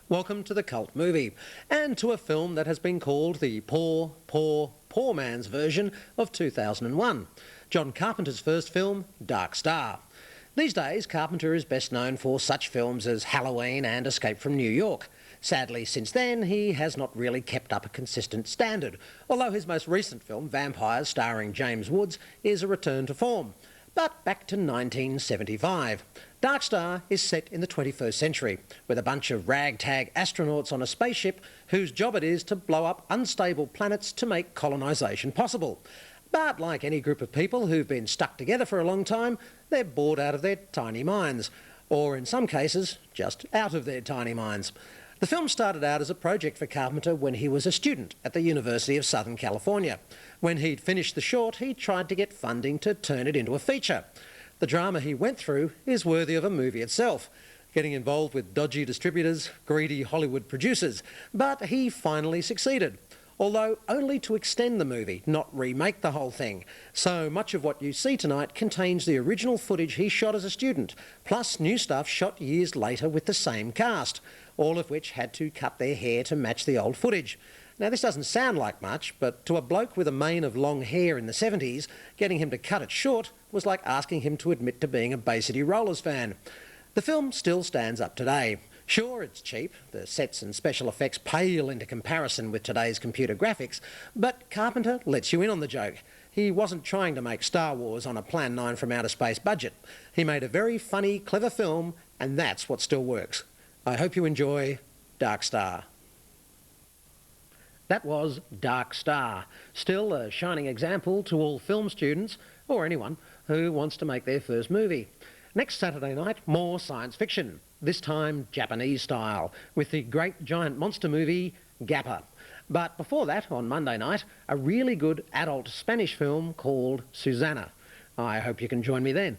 Welcome to the Cult Movie, and to a film that has been called the poor man's version of 2001, John Carpenter's first film, Dark Star. These days, Carpenter is best known for such films as Halloween and Escape from New York. Sadly, since then, he has not really kept up a consistent standard, although his most recent film, Vampires, starring James Woods, is a return to form. But back to 1975. Dark Star is set in the 21st century, with a bunch of ragtag astronauts on a spaceship whose job it is to blow up unstable planets to make colonisation possible. But like any group of people who've been stuck together for a long time, they're bored out of their tiny minds. Or in some cases, just out of their tiny minds. The film started out as a project for Carpenter when he was a student at the University of Southern California. When he'd finished the short, he tried to get funding to turn it into a feature. The drama he went through is worthy of a movie itself, getting involved with dodgy distributors, greedy Hollywood producers, but he finally succeeded. Although only to extend the movie, not remake the whole thing. So much of what you see tonight contains the original footage he shot as a student, plus new stuff shot years later with the same cast, all of which had to cut their hair to match the old footage. Now, this doesn't sound like much, but to a bloke with a mane of long hair in the 70s, getting him to cut it short was like asking him to admit to being a Bay City Rollers fan. The film still stands up today. Sure, it's cheap, the sets and special effects pale into comparison with today's computer graphics, but Carpenter lets you in on the joke. He wasn't trying to make Star Wars on a Plan 9 from outer space budget. He made a very funny, clever film, and that's what still works. I hope you enjoy Dark Star. That was Dark Star, still a shining example to all film students, or anyone who wants to make their first movie. Next Saturday night, more science fiction, this time Japanese style, with the great giant monster movie, Gappa. But before that, on Monday night, a really good adult Spanish film called Susanna. I hope you can join me then.